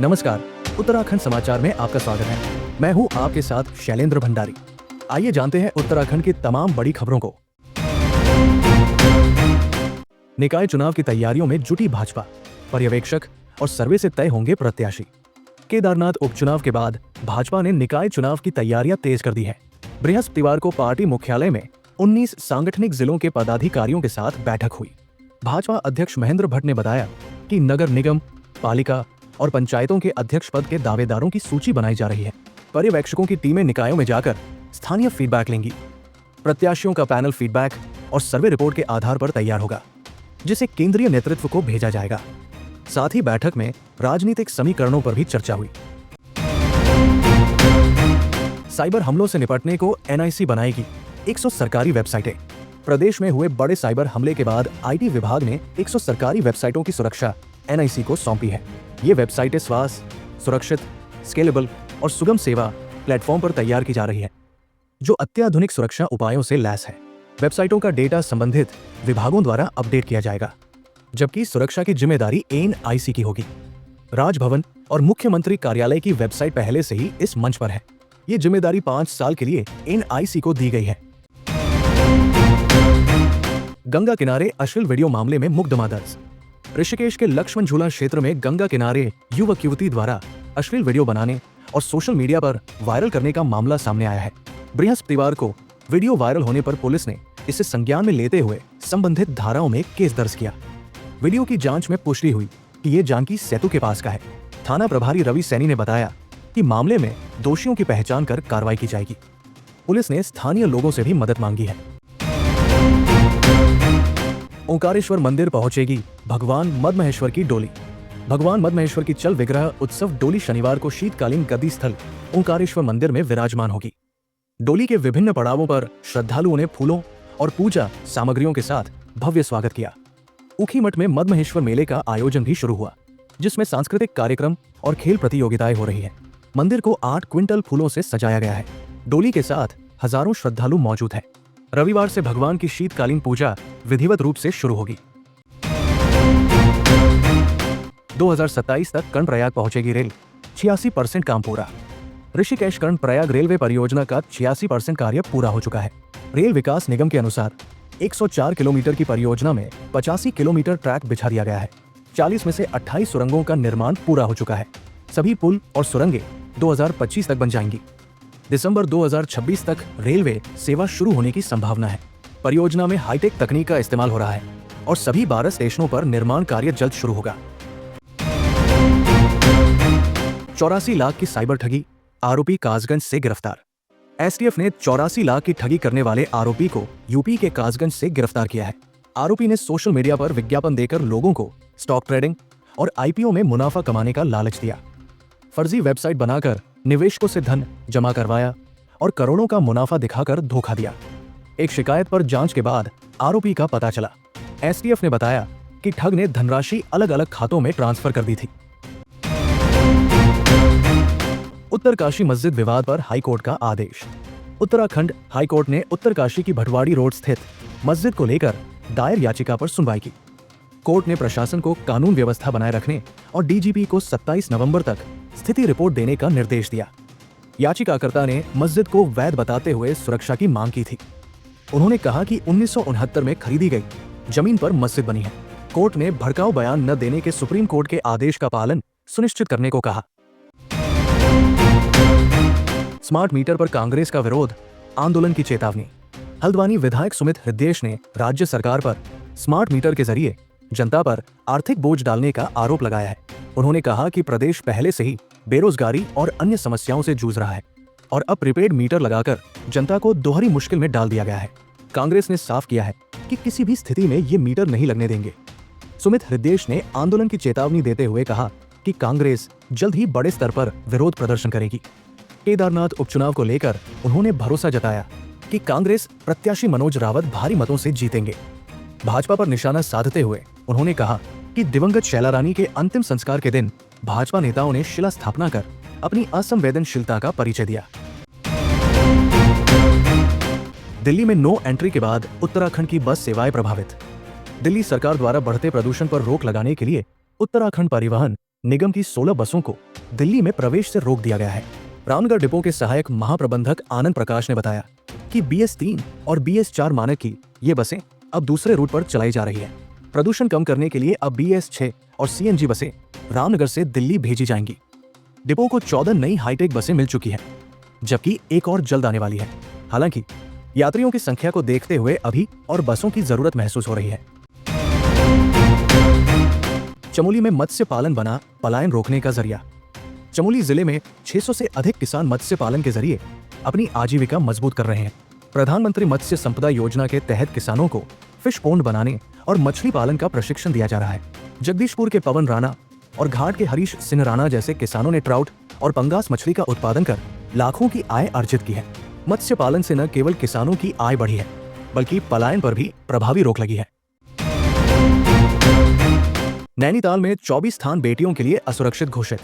नमस्कार, उत्तराखंड समाचार में आपका स्वागत है। मैं हूं आपके साथ शैलेंद्र भंडारी। आइए जानते हैं उत्तराखंड की तमाम बड़ी खबरों को। निकाय चुनाव की तैयारियों में जुटी भाजपा, पर्यवेक्षक और सर्वे से तय होंगे प्रत्याशी। केदारनाथ उपचुनाव के बाद भाजपा ने निकाय चुनाव की तैयारियां तेज कर दी है। बृहस्पतिवार को पार्टी मुख्यालय में 19 सांगठनिक जिलों के पदाधिकारियों के साथ बैठक हुई। भाजपा अध्यक्ष महेंद्र भट्ट ने बताया कि नगर निगम, पालिका और पंचायतों के अध्यक्ष पद के दावेदारों की सूची बनाई जा रही है। पर्यवेक्षकों की टीमें निकायों में जाकर स्थानीय फीडबैक लेंगी। प्रत्याशियों का पैनल फीडबैक और सर्वे रिपोर्ट के आधार पर तैयार होगा, जिसे केंद्रीय नेतृत्व को भेजा जाएगा। साथ ही बैठक में राजनीतिक समीकरणों पर भी चर्चा हुई। साइबर हमलों से निपटने को एनआईसी बनाएगी 100 सरकारी वेबसाइटें। प्रदेश में हुए बड़े साइबर हमले के बाद आईटी विभाग ने 100 सरकारी वेबसाइटों की सुरक्षा एनआईसी को सौंपी है। ये वेबसाइटें स्वास्थ्य, सुरक्षित, स्केलेबल और सुगम सेवा प्लेटफॉर्म पर तैयार की जा रही है, जो अत्याधुनिक सुरक्षा उपायों से लैस है। वेबसाइटों का डेटा संबंधित विभागों द्वारा अपडेट किया जाएगा, जबकि सुरक्षा की जिम्मेदारी एनआईसी की होगी। राजभवन और मुख्यमंत्री कार्यालय की वेबसाइट पहले से ही इस मंच पर है। ये जिम्मेदारी 5 साल के लिए एनआईसी को दी गई है। गंगा किनारे अश्लील वीडियो मामले में मुकदमा दर्ज। ऋषिकेश के लक्ष्मण झूला क्षेत्र में गंगा किनारे युवक युवती द्वारा अश्लील वीडियो बनाने और सोशल मीडिया पर वायरल करने का मामला सामने आया है। बृहस्पतिवार को वीडियो वायरल होने पर पुलिस ने इसे संज्ञान में लेते हुए संबंधित धाराओं में केस दर्ज किया। वीडियो की जांच में पुष्टि हुई कि ये जानकी सेतु के पास का है। थाना प्रभारी रवि सैनी ने बताया कि मामले में दोषियों की पहचान कर कार्रवाई की जाएगी। पुलिस ने स्थानीय लोगों से भी मदद मांगी है। ओंकारेश्वर मंदिर पहुंचेगी भगवान मदमहेश्वर की डोली। भगवान मदमहेश्वर की चल विग्रह उत्सव डोली शनिवार को शीतकालीन गद्दी स्थल ओंकारेश्वर मंदिर में विराजमान होगी। डोली के विभिन्न पड़ावों पर श्रद्धालुओं ने फूलों और पूजा सामग्रियों के साथ भव्य स्वागत किया। ऊखीमठ में मदमहेश्वर मेले का आयोजन भी शुरू हुआ, जिसमें सांस्कृतिक कार्यक्रम और खेल प्रतियोगिताएं हो रही है। मंदिर को 8 क्विंटल फूलों से सजाया गया है। डोली के साथ हजारों श्रद्धालु मौजूद हैं। रविवार से भगवान की शीतकालीन पूजा विधिवत रूप से शुरू होगी। 2027 तक कर्णप्रयाग पहुंचेगी रेल, 86% काम पूरा। ऋषिकेश कर्णप्रयाग रेलवे परियोजना का 86% कार्य पूरा हो चुका है। रेल विकास निगम के अनुसार 104 किलोमीटर की परियोजना में 85 किलोमीटर ट्रैक बिछा दिया गया है। 40 में से 28 सुरंगों का निर्माण पूरा हो चुका है। सभी पुल और सुरंगें 2025 तक बन जाएंगी। दिसंबर 2026 तक रेलवे सेवा शुरू होने की संभावना है। परियोजना में हाईटेक तकनीक का इस्तेमाल हो रहा है और सभी 12 स्टेशनों पर निर्माण कार्य जल्द शुरू होगा। 84 लाख की साइबर ठगी, आरोपी कासगंज से गिरफ्तार। एसटीएफ ने 84 लाख की ठगी करने वाले आरोपी को यूपी के कासगंज से गिरफ्तार किया है। आरोपी ने सोशल मीडिया पर विज्ञापन देकर लोगों को स्टॉक ट्रेडिंग और आईपीओ में मुनाफा कमाने का लालच दिया। फर्जी वेबसाइट बनाकर निवेशकों से धन जमा करवाया और करोड़ों का मुनाफा दिखाकर धोखा दिया। एक शिकायत पर जांच के बाद आरोपी का पता चला। एसटीएफ ने बताया कि ठग ने धनराशि अलग अलग खातों में ट्रांसफर कर दी थी। उत्तरकाशी मस्जिद विवाद पर हाईकोर्ट का आदेश। उत्तराखंड हाईकोर्ट ने उत्तरकाशी की भटवाड़ी रोड स्थित मस्जिद को लेकर दायर याचिका पर सुनवाई की। कोर्ट ने प्रशासन को कानून व्यवस्था बनाए रखने और डीजीपी को 27 नवंबर तक स्थिति रिपोर्ट देने का निर्देश दिया। याचिकाकर्ता ने मस्जिद को वैध बताते हुए सुरक्षा की मांग की थी। उन्होंने कहा कि 1969 में खरीदी गई जमीन पर मस्जिद बनी है। कोर्ट ने भड़काऊ बयान न देने के सुप्रीम कोर्ट के आदेश का पालन सुनिश्चित करने को कहा। स्मार्ट मीटर पर कांग्रेस का विरोध, आंदोलन की चेतावनी। हल्द्वानी विधायक सुमित हृदयेश ने राज्य सरकार पर स्मार्ट मीटर के जरिए जनता पर आर्थिक बोझ डालने का आरोप लगाया है। उन्होंने कहा कि प्रदेश पहले से ही बेरोजगारी और अन्य समस्याओं से जूझ रहा है और अब प्रीपेड मीटर लगाकर जनता को दोहरी मुश्किल में डाल दिया गया है। कांग्रेस ने साफ किया है कि किसी भी स्थिति में ये मीटर नहीं लगने देंगे। सुमित हृदयेश ने आंदोलन की चेतावनी देते हुए कहा कि कांग्रेस जल्द ही बड़े स्तर पर विरोध प्रदर्शन करेगी। केदारनाथ उपचुनाव को लेकर उन्होंने भरोसा जताया कि कांग्रेस प्रत्याशी मनोज रावत भारी मतों से जीतेंगे। भाजपा पर निशाना साधते हुए उन्होंने कहा कि दिवंगत शैला रानी के अंतिम संस्कार के दिन भाजपा नेताओं ने शिला स्थापना कर अपनी असंवेदनशीलता का परिचय दिया। दिल्ली में नो एंट्री के बाद उत्तराखंड की बस सेवाएं प्रभावित। दिल्ली सरकार द्वारा बढ़ते प्रदूषण पर रोक लगाने के लिए उत्तराखंड परिवहन निगम की 16 बसों को दिल्ली में प्रवेश से रोक दिया गया है। रामनगर डिपो के सहायक महाप्रबंधक आनंद प्रकाश ने बताया कि BS3 और BS4 मानक की ये बसें अब दूसरे रूट पर चलाई जा रही है। प्रदूषण कम करने के लिए अब BS6 और CNG बसें रामनगर से दिल्ली भेजी जाएंगी। डिपो को 14 नई हाईटेक बसें मिल चुकी हैं, जबकि एक और जल्द आने वाली है। हालांकि यात्रियों की संख्या को देखते हुए अभी और बसों की जरूरत महसूस हो रही है। चमोली में मत्स्य पालन बना पलायन रोकने का जरिया। चमोली जिले में 600 से अधिक किसान मत्स्य पालन के जरिए अपनी आजीविका मजबूत कर रहे हैं। प्रधानमंत्री मत्स्य संपदा योजना के तहत किसानों को फिश पोंड बनाने और मछली पालन का प्रशिक्षण दिया जा रहा है। जगदीशपुर के पवन राणा और घाट के हरीश सिंह राणा जैसे किसानों ने ट्राउट और पंगास मछली का उत्पादन कर लाखों की आय अर्जित की है। मत्स्य पालन से न केवल किसानों की आय बढ़ी है, बल्कि पलायन पर भी प्रभावी रोक लगी है। नैनीताल में 24 स्थान बेटियों के लिए असुरक्षित घोषित।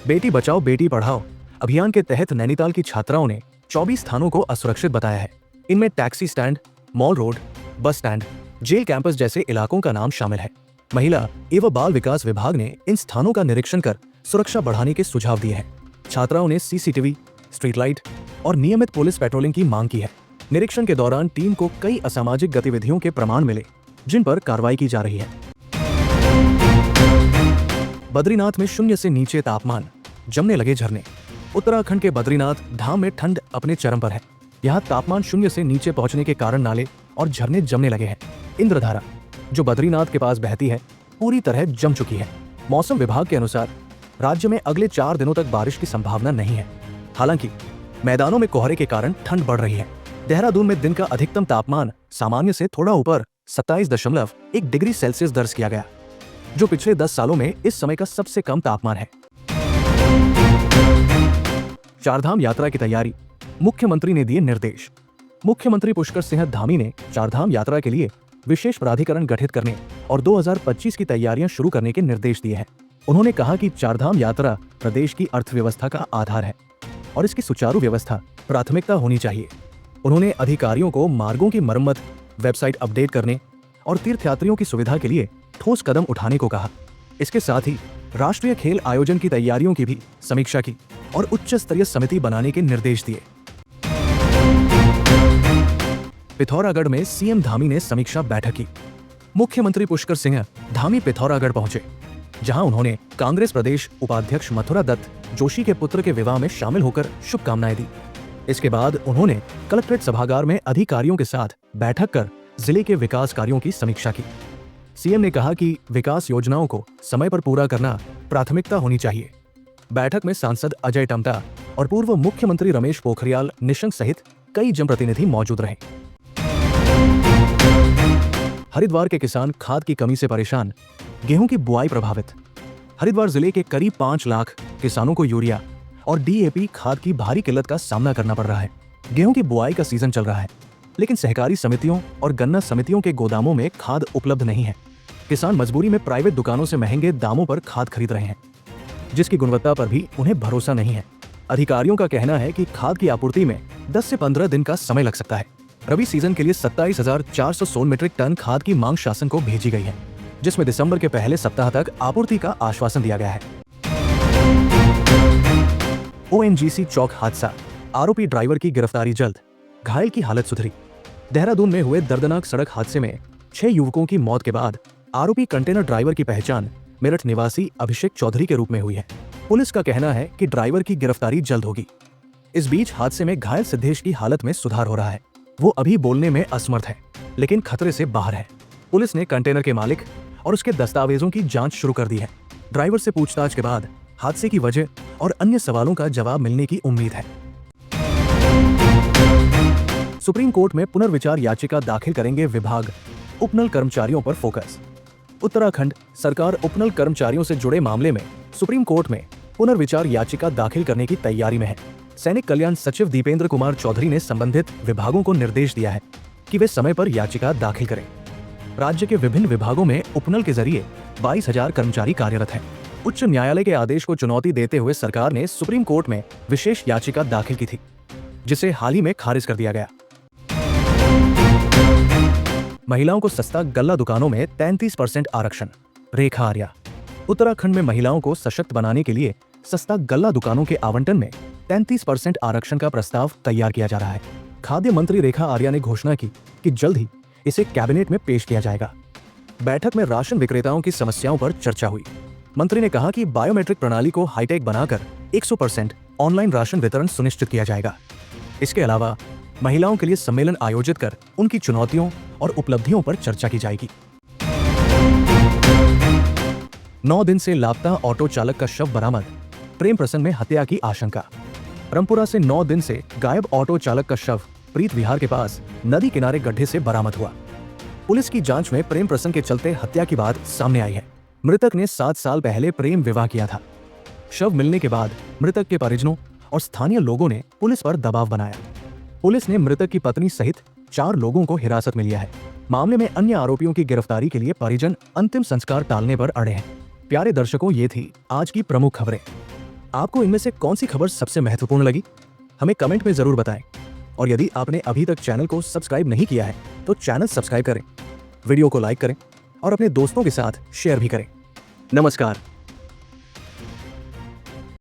बेटी बचाओ बेटी पढ़ाओ अभियान के तहत नैनीताल की छात्राओं ने 24 स्थानों को असुरक्षित बताया है। इनमें taxi stand, mall road, bus stand, jail campus जैसे इलाकों का नाम शामिल है। महिला एवं बाल विकास विभाग ने इन स्थानों का निरीक्षण कर सुरक्षा बढ़ाने के सुझाव दिए हैं। छात्राओं ने CCTV, स्ट्रीट लाइट और नियमित पुलिस पेट्रोलिंग की मांग की है। निरीक्षण के दौरान टीम को कई असामाजिक गतिविधियों के प्रमाण मिले, जिन पर कार्रवाई की जा रही है। बद्रीनाथ में 0 से नीचे तापमान, जमने लगे झरने। उत्तराखंड के बद्रीनाथ धाम में ठंड अपने चरम पर है। यहाँ तापमान 0 से नीचे पहुंचने के कारण नाले और झरने जमने लगे हैं। इंद्रधारा, जो बद्रीनाथ के पास बहती है, पूरी तरह जम चुकी है। मौसम विभाग के अनुसार राज्य में अगले 4 दिनों तक बारिश की संभावना नहीं है। हालांकि मैदानों में कोहरे के कारण ठंड बढ़ रही है। देहरादून में दिन का अधिकतम तापमान सामान्य से थोड़ा ऊपर 27.1 डिग्री सेल्सियस दर्ज किया गया, जो पिछले 10 सालों में इस समय का सबसे कम तापमान है। चारधाम यात्रा की तैयारी, मुख्यमंत्री ने दिए निर्देश। मुख्यमंत्री पुष्कर सिंह धामी ने चारधाम यात्रा के लिए विशेष प्राधिकरण गठित करने और 2025 की तैयारियां शुरू करने के निर्देश दिए हैं। उन्होंने कहा कि चारधाम यात्रा प्रदेश की अर्थव्यवस्था का आधार है और इसकी सुचारू व्यवस्था प्राथमिकता होनी चाहिए। उन्होंने अधिकारियों को मार्गों की मरम्मत, वेबसाइट अपडेट करने और तीर्थयात्रियों की सुविधा के लिए ठोस कदम उठाने को कहा। इसके साथ ही राष्ट्रीय खेल आयोजन की तैयारियों की भी समीक्षा की और उच्च स्तरीय समिति बनाने के निर्देश दिए। पिथौरागढ़ में CM धामी ने समीक्षा बैठक की। मुख्यमंत्री पुष्कर सिंह धामी पिथौरागढ़ पहुंचे, जहां उन्होंने कांग्रेस प्रदेश उपाध्यक्ष मथुरा दत्त जोशी के पुत्र के विवाह में शामिल होकर शुभकामनाएं दी। इसके बाद उन्होंने कलेक्ट्रेट सभागार में अधिकारियों के साथ बैठक कर जिले के विकास कार्यों की समीक्षा की। CM ने कहा कि विकास योजनाओं को समय पर पूरा करना प्राथमिकता होनी चाहिए। बैठक में सांसद अजय टम्टा और पूर्व मुख्यमंत्री रमेश पोखरियाल निशंक सहित कई जनप्रतिनिधि मौजूद रहे। हरिद्वार के किसान खाद की कमी से परेशान, गेहूं की बुआई प्रभावित। हरिद्वार जिले के करीब 5 लाख किसानों को यूरिया और DAP खाद की भारी किल्लत का सामना करना पड़ रहा है। गेहूं की बुआई का सीजन चल रहा है, लेकिन सहकारी समितियों और गन्ना समितियों के गोदामों में खाद उपलब्ध नहीं है। किसान मजबूरी में प्राइवेट दुकानों से महंगे दामों पर खाद खरीद रहे हैं, जिसकी गुणवत्ता पर भी उन्हें भरोसा नहीं है। अधिकारियों का कहना है कि खाद की आपूर्ति में 10 से 15 दिन का समय लग सकता है। रबी सीजन के लिए 27,416 मीट्रिक टन खाद की मांग शासन को भेजी गई है, जिसमें दिसंबर के पहले सप्ताह तक आपूर्ति का आश्वासन दिया गया है। ONGC चौक हादसा, आरोपी ड्राइवर की गिरफ्तारी जल्द, घायल की हालत सुधरी। देहरादून में हुए दर्दनाक सड़क हादसे में 6 युवकों की मौत के बाद आरोपी कंटेनर ड्राइवर की पहचान मेरठ निवासी अभिषेक चौधरी के रूप में हुई है। पुलिस का कहना है कि ड्राइवर की गिरफ्तारी जल्द होगी। इस बीच हादसे में घायल सिद्धेश की हालत में सुधार हो रहा है। वो अभी बोलने में असमर्थ है, लेकिन खतरे से बाहर है। पुलिस ने कंटेनर के मालिक और उसके दस्तावेजों की जांच शुरू कर दी है। ड्राइवर से पूछताछ के बाद हादसे की वजह और अन्य सवालों का जवाब मिलने की उम्मीद है। सुप्रीम कोर्ट में पुनर्विचार याचिका दाखिल करेंगे विभाग, उपनल कर्मचारियों पर फोकस। उत्तराखंड सरकार उपनल कर्मचारियों से जुड़े मामले में सुप्रीम कोर्ट में पुनर्विचार याचिका दाखिल करने की तैयारी में है। सैनिक कल्याण सचिव दीपेंद्र कुमार चौधरी ने संबंधित विभागों को निर्देश दिया है कि वे समय पर याचिका दाखिल करें। राज्य के विभिन्न विभागों में उपनल के जरिए 22,000 कर्मचारी कार्यरत हैं। उच्च न्यायालय के आदेश को चुनौती देते हुए सरकार ने सुप्रीम कोर्ट में विशेष याचिका दाखिल की थी, जिसे हाल ही में खारिज कर दिया गया। महिलाओं को सस्ता, गल्ला दुकानों में 33% आरक्षण। रेखा आर्या। उत्तराखंड में महिलाओं को सशक्त बनाने के लिए सस्ता गल्ला दुकानों के आवंटन में 33% आरक्षण का प्रस्ताव तैयार किया जा रहा है। खाद्य मंत्री रेखा आर्या ने घोषणा की कि जल्द ही इसे कैबिनेट में पेश किया जाएगा। बैठक में राशन विक्रेताओं की समस्याओं पर चर्चा हुई। मंत्री ने कहा कि बायोमेट्रिक प्रणाली को हाईटेक बनाकर 100% ऑनलाइन राशन वितरण सुनिश्चित किया जाएगा। इसके अलावा महिलाओं के लिए सम्मेलन आयोजित कर उनकी चुनौतियों और उपलब्धियों पर चर्चा की जाएगी। 9 दिन से लापता ऑटो चालक का शव बरामद, प्रेम प्रसंग में हत्या की आशंका। रामपुरा से 9 दिन से गायब ऑटो चालक का शव प्रीत विहार के पास नदी किनारे गड्ढे से बरामद हुआ। पुलिस की जांच में प्रेम प्रसंग के चलते हत्या की बात सामने आई है। मृतक ने 7 साल पहले प्रेम विवाह किया था। शव मिलने के बाद मृतक के परिजनों और स्थानीय लोगों ने पुलिस पर दबाव बनाया। पुलिस ने मृतक की पत्नी सहित 4 लोगों को हिरासत में लिया है। मामले में अन्य आरोपियों की गिरफ्तारी के लिए परिजन अंतिम संस्कार टालने पर अड़े हैं। प्यारे दर्शकों, ये थी आज की प्रमुख खबरें। आपको इनमें से कौन सी खबर सबसे महत्वपूर्ण लगी, हमें कमेंट में जरूर बताएं। और यदि आपने अभी तक चैनल को सब्सक्राइब नहीं किया है तो चैनल सब्सक्राइब करें, वीडियो को लाइक करें और अपने दोस्तों के साथ शेयर भी करें। नमस्कार।